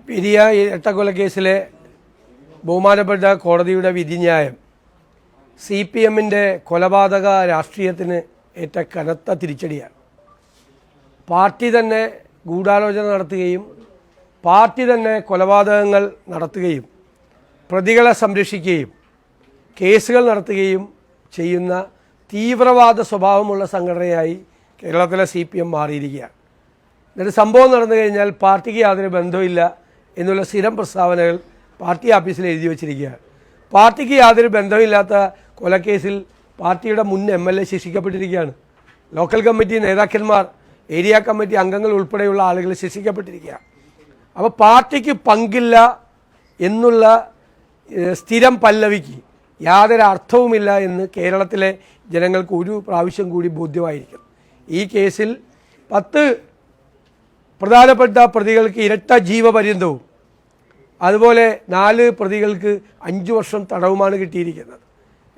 പെരിയ ഇരട്ടക്കൊലക്കേസിലെ ബഹുമാനപ്പെട്ട കോടതിയുടെ വിധിന്യായം CPMന്റെ കൊലപാതക രാഷ്ട്രീയത്തിന് ഏറ്റ കനത്ത തിരിച്ചടിയാണ്. പാർട്ടി തന്നെ ഗൂഢാലോചന നടത്തുകയും പാർട്ടി തന്നെ കൊലപാതകങ്ങൾ നടത്തുകയും പ്രതികളെ സംരക്ഷിക്കുകയും കേസുകൾ നടത്തുകയും ചെയ്യുന്ന തീവ്രവാദ സ്വഭാവമുള്ള സംഘടനയായി കേരളത്തിലെ CPM മാറിയിരിക്കുകയാണ്. എന്നിട്ട് സംഭവം നടന്നു കഴിഞ്ഞാൽ പാർട്ടിക്ക് യാതൊരു ബന്ധമില്ല എന്നുള്ള സ്ഥിരം പ്രസ്താവനകൾ പാർട്ടി ഓഫീസിൽ എഴുതി വച്ചിരിക്കുകയാണ്. പാർട്ടിക്ക് യാതൊരു ബന്ധമില്ലാത്ത കൊലക്കേസിൽ പാർട്ടിയുടെ മുൻ MLA ശിക്ഷിക്കപ്പെട്ടിരിക്കുകയാണ്. ലോക്കൽ കമ്മിറ്റി നേതാക്കന്മാർ, ഏരിയ കമ്മിറ്റി അംഗങ്ങൾ ഉൾപ്പെടെയുള്ള ആളുകൾ ശിക്ഷിക്കപ്പെട്ടിരിക്കുകയാണ്. അപ്പോൾ പാർട്ടിക്ക് പങ്കില്ല എന്നുള്ള സ്ഥിരം പല്ലവിക്ക് യാതൊരു അർത്ഥവുമില്ല എന്ന് കേരളത്തിലെ ജനങ്ങൾക്ക് ഒരു പ്രാവശ്യം കൂടി ബോധ്യമായിരിക്കും. ഈ കേസിൽ 10 പ്രധാനപ്പെട്ട പ്രതികൾക്ക് ഇരട്ട ജീവപര്യന്തവും അതുപോലെ 4 പ്രതികൾക്ക് 5 വർഷം തടവുമാണ് കിട്ടിയിരിക്കുന്നത്.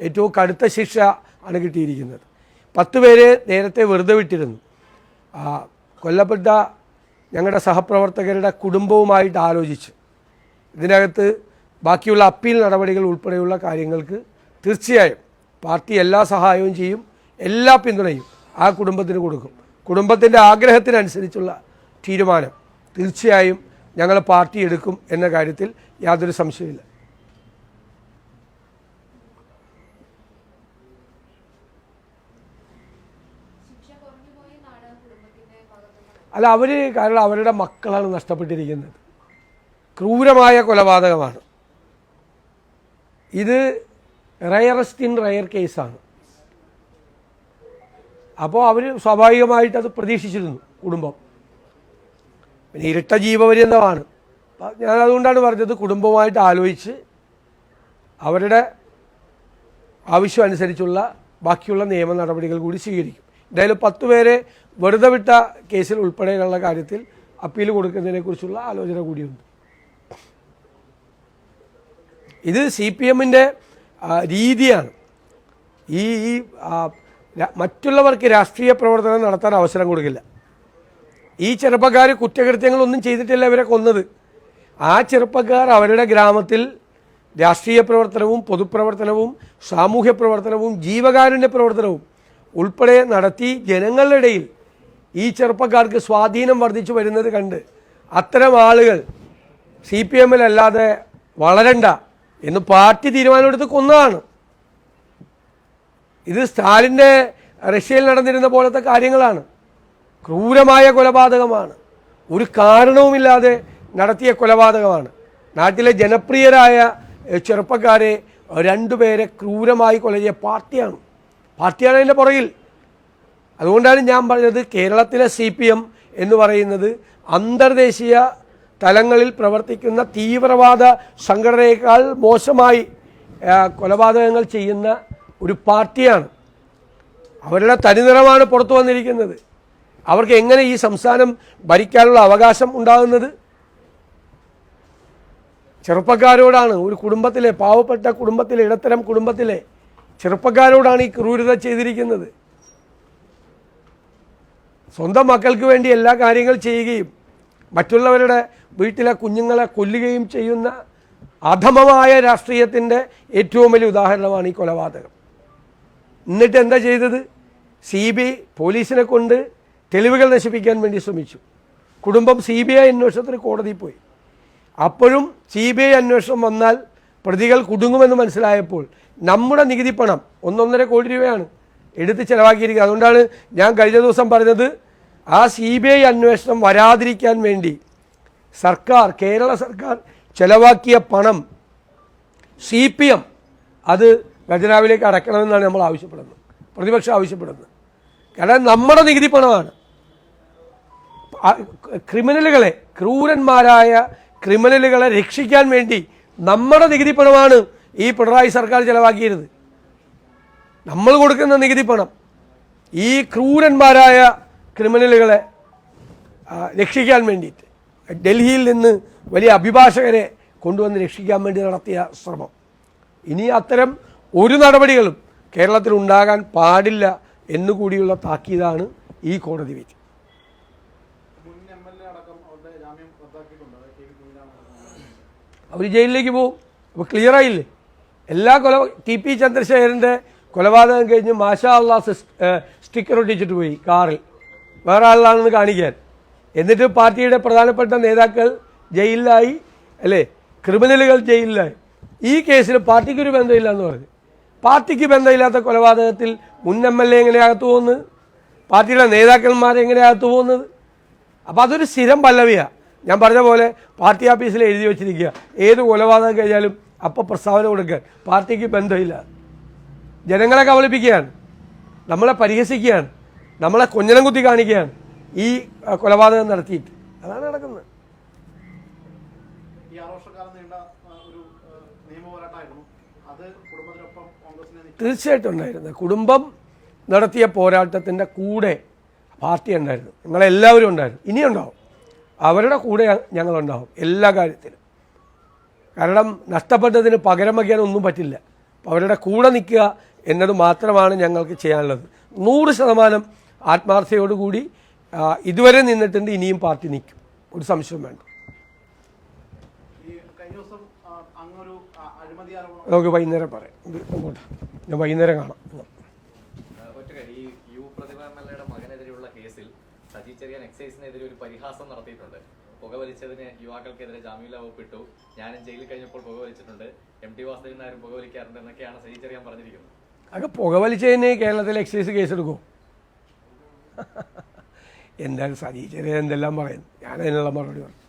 ഏറ്റവും കടുത്ത ശിക്ഷ ആണ് കിട്ടിയിരിക്കുന്നത്. 10 പേരെ നേരത്തെ വെറുതെ വിട്ടിരുന്നു. കൊല്ലപ്പെട്ട ഞങ്ങളുടെ സഹപ്രവർത്തകരുടെ കുടുംബവുമായിട്ട് ആലോചിച്ച് ഇതിനകത്ത് ബാക്കിയുള്ള അപ്പീൽ നടപടികൾ ഉൾപ്പെടെയുള്ള കാര്യങ്ങൾക്ക് തീർച്ചയായും പാർട്ടി എല്ലാ സഹായവും ചെയ്യും, എല്ലാ പിന്തുണയും ആ കുടുംബത്തിന് കൊടുക്കും. കുടുംബത്തിൻ്റെ ആഗ്രഹത്തിനനുസരിച്ചുള്ള തീരുമാനം തീർച്ചയായും ഞങ്ങൾ പാർട്ടി എടുക്കും എന്ന കാര്യത്തിൽ യാതൊരു സംശയമില്ല. അല്ല, കാരണം അവരുടെ മക്കളാണ് നഷ്ടപ്പെട്ടിരിക്കുന്നത്. ക്രൂരമായ കൊലപാതകമാണ് ഇത്. റയറസ്റ്റ് ഇൻ റയർ കേസാണ്. അപ്പോൾ അവർ സ്വാഭാവികമായിട്ട് അത് പ്രതീക്ഷിച്ചിരുന്നു കുടുംബം. പിന്നെ ഇരട്ട ജീവപര്യന്തമാണ്. ഞാൻ അതുകൊണ്ടാണ് പറഞ്ഞത് കുടുംബവുമായിട്ട് ആലോചിച്ച് അവരുടെ ആവശ്യം അനുസരിച്ചുള്ള ബാക്കിയുള്ള നിയമ നടപടികൾ കൂടി സ്വീകരിക്കും. എന്തായാലും 10 പേരെ വെറുതെ വിട്ട കേസിൽ ഉൾപ്പെടെയുള്ള കാര്യത്തിൽ അപ്പീൽ കൊടുക്കുന്നതിനെക്കുറിച്ചുള്ള ആലോചന കൂടിയുണ്ട്. ഇത് CPMന്റെ രീതിയാണ്. ഈ മറ്റുള്ളവർക്ക് രാഷ്ട്രീയ പ്രവർത്തനം നടത്താൻ അവസരം കൊടുക്കില്ല. ഈ ചെറുപ്പക്കാർ കുറ്റകൃത്യങ്ങളൊന്നും ചെയ്തിട്ടില്ല ഇവരെ കൊന്നത്. ആ ചെറുപ്പക്കാർ അവരുടെ ഗ്രാമത്തിൽ രാഷ്ട്രീയ പ്രവർത്തനവും പൊതുപ്രവർത്തനവും സാമൂഹ്യ പ്രവർത്തനവും ജീവകാരുണ്യ പ്രവർത്തനവും ഉൾപ്പെടെ നടത്തി ജനങ്ങളുടെ ഇടയിൽ ഈ ചെറുപ്പക്കാർക്ക് സ്വാധീനം വർദ്ധിച്ചു വരുന്നത് കണ്ട് അത്തരം ആളുകൾ CPMലല്ലാതെ വളരണ്ട എന്ന് പാർട്ടി തീരുമാനമെടുത്ത് കൊന്നതാണ്. ഇത് സ്റ്റാലിൻ്റെ റഷ്യയിൽ നടന്നിരുന്ന പോലത്തെ കാര്യങ്ങളാണ്. ക്രൂരമായ കൊലപാതകമാണ്. ഒരു കാരണവുമില്ലാതെ നടത്തിയ കൊലപാതകമാണ്. നാട്ടിലെ ജനപ്രിയരായ ചെറുപ്പക്കാരെ 2 പേരെ ക്രൂരമായി കൊല ചെയ്യ പാർട്ടിയാണ് അതിൻ്റെ പുറകിൽ. അതുകൊണ്ടാണ് ഞാൻ പറഞ്ഞത് കേരളത്തിലെ CPM എന്ന് പറയുന്നത് അന്തർദേശീയ തലങ്ങളിൽ പ്രവർത്തിക്കുന്ന തീവ്രവാദ സംഘടനയേക്കാൾ മോശമായി കൊലപാതകങ്ങൾ ചെയ്യുന്ന ഒരു പാർട്ടിയാണ്. അവരുടെ തനിനിറമാണ് പുറത്തു വന്നിരിക്കുന്നത്. അവർക്ക് എങ്ങനെ ഈ സംസ്ഥാനം ഭരിക്കാനുള്ള അവകാശം ഉണ്ടാകുന്നത്? ചെറുപ്പക്കാരോടാണ്. ഒരു കുടുംബത്തിലെ പാവപ്പെട്ട കുടുംബത്തിലെ ഇടത്തരം കുടുംബത്തിലെ ചെറുപ്പക്കാരോടാണ് ഈ ക്രൂരത ചെയ്തിരിക്കുന്നത്. സ്വന്തം മക്കൾക്ക് വേണ്ടി എല്ലാ കാര്യങ്ങൾ ചെയ്യുകയും മറ്റുള്ളവരുടെ വീട്ടിലെ കുഞ്ഞുങ്ങളെ കൊല്ലുകയും ചെയ്യുന്ന അധമമായ രാഷ്ട്രീയത്തിൻ്റെ ഏറ്റവും വലിയ ഉദാഹരണമാണ് ഈ കൊലപാതകം. എന്നിട്ട് എന്താ ചെയ്തത്? CBI പോലീസിനെ കൊണ്ട് തെളിവുകൾ നശിപ്പിക്കാൻ വേണ്ടി ശ്രമിച്ചു. കുടുംബം CBI അന്വേഷണത്തിന് കോടതിയിൽ പോയി. അപ്പോഴും CBI അന്വേഷണം വന്നാൽ പ്രതികൾ കുടുങ്ങുമെന്ന് മനസ്സിലായപ്പോൾ നമ്മുടെ നികുതി പണം 1.5 കോടി രൂപയാണ് എടുത്ത് ചിലവാക്കിയിരിക്കുക. അതുകൊണ്ടാണ് ഞാൻ കഴിഞ്ഞ ദിവസം പറഞ്ഞത് ആ CBI അന്വേഷണം വരാതിരിക്കാൻ വേണ്ടി കേരള സർക്കാർ ചിലവാക്കിയ പണം CPM അത് ഖജനാവിലേക്ക് അടയ്ക്കണമെന്നാണ് നമ്മൾ ആവശ്യപ്പെടുന്നത്, പ്രതിപക്ഷം ആവശ്യപ്പെടുന്നത്. കാരണം നമ്മുടെ നികുതി പണമാണ്. ക്രിമിനലുകളെ, ക്രൂരന്മാരായ ക്രിമിനലുകളെ രക്ഷിക്കാൻ വേണ്ടി നമ്മുടെ നികുതി പണമാണ് ഈ പിണറായി സർക്കാർ ചിലവാക്കിയത്. നമ്മൾ കൊടുക്കുന്ന നികുതി പണം ഈ ക്രൂരന്മാരായ ക്രിമിനലുകളെ രക്ഷിക്കാൻ വേണ്ടിയിട്ട് ഡൽഹിയിൽ നിന്ന് വലിയ അഭിഭാഷകരെ കൊണ്ടുവന്ന് രക്ഷിക്കാൻ വേണ്ടി നടത്തിയ ശ്രമം. ഇനി അത്തരം ഒരു നടപടികളും കേരളത്തിൽ ഉണ്ടാകാൻ പാടില്ല എന്നുകൂടിയുള്ള താക്കീതാണ് ഈ കോടതി വിധി. അവർ ജയിലിലേക്ക് പോകും. അപ്പോൾ ക്ലിയറായില്ലേ? എല്ലാ TP ചന്ദ്രശേഖരൻ്റെ കൊലപാതകം കഴിഞ്ഞ് മാഷാ അള്ളാഹ് സ്റ്റിക്കർ ഒട്ടിച്ചിട്ട് പോയി കാറിൽ, വേറെ ആളാണെന്ന് കാണിക്കാൻ. എന്നിട്ട് പാർട്ടിയുടെ പ്രധാനപ്പെട്ട നേതാക്കൾ ജയിലിലായി അല്ലേ, ക്രിമിനലുകൾ ജയിലിലായി. ഈ കേസിൽ പാർട്ടിക്കൊരു ബന്ധമില്ല എന്ന് പറഞ്ഞു. പാർട്ടിക്ക് ബന്ധമില്ലാത്ത കൊലപാതകത്തിൽ മുൻ MLA എങ്ങനെ അകത്തു പോകുന്നത്, പാർട്ടിയുടെ നേതാക്കന്മാർ എങ്ങനെ അകത്തു പോകുന്നത്? അപ്പോൾ അതൊരു സ്ഥിരം പല്ലവിയാണ്. ഞാൻ പറഞ്ഞ പോലെ പാർട്ടി ഓഫീസിൽ എഴുതി വെച്ചിരിക്കുക, ഏത് കൊലപാതകം കഴിഞ്ഞാലും അപ്പോൾ പ്രസ്താവന കൊടുക്കാൻ പാർട്ടിക്ക് ബന്ധമില്ല. ജനങ്ങളെ കബളിപ്പിക്കുകയാണ്, നമ്മളെ പരിഹസിക്കുകയാണ്, നമ്മളെ കൊഞ്ഞനം കുത്തി കാണിക്കുകയാണ് ഈ കൊലപാതകം നടത്തിയിട്ട്. അതാണ് നടക്കുന്നത്. തീർച്ചയായിട്ടും ഉണ്ടായിരുന്നു. കുടുംബം നടത്തിയ പോരാട്ടത്തിൻ്റെ കൂടെ പാർട്ടി ഉണ്ടായിരുന്നു, നിങ്ങളെല്ലാവരും ഉണ്ടായിരുന്നു, ഇനിയുണ്ടാവും. അവരുടെ കൂടെ ഞങ്ങളുണ്ടാവും എല്ലാ കാര്യത്തിലും. കാരണം നഷ്ടപ്പെട്ടതിന് പകരം വയ്ക്കാൻ ഒന്നും പറ്റില്ല. അവരുടെ കൂടെ നിൽക്കുക എന്നത് മാത്രമാണ് ഞങ്ങൾക്ക് ചെയ്യാനുള്ളത്. 100% ആത്മാർത്ഥതയോടുകൂടി ഇതുവരെ നിന്നിട്ടുണ്ട്, ഇനിയും പാർട്ടി നിൽക്കും, ഒരു സംശയം വേണ്ട. നമുക്ക് വൈകുന്നേരം പറയാം, അങ്ങോട്ട് ഞാൻ വൈകുന്നേരം കാണാം. സജി ചെറിയാൻ എക്സൈസിനെതിരെ ഒരു പരിഹാസം നടത്തിയിട്ടുണ്ട്. പുകവലിച്ചതിന് യുവാക്കൾക്കെതിരെ ജാമ്യമില്ലാ വകുപ്പിട്ടു. ഞാനും ജയിലിൽ കഴിഞ്ഞപ്പോൾ പുകവലിച്ചിട്ടുണ്ട്, MT വാസുദേവൻ നായരും പുകവലിക്കാറുണ്ട് എന്നൊക്കെയാണ് സജി ചെറിയാൻ പറഞ്ഞിരിക്കുന്നത്. അതൊക്കെ പുകവലിച്ചതിന് കേരളത്തിൽ എക്സൈസ് കേസെടുക്കും. എന്തായാലും സജി ചെറിയാൻ എന്തെല്ലാം പറയുന്നു, ഞാൻ അതിനുള്ള മറുപടി പറഞ്ഞു.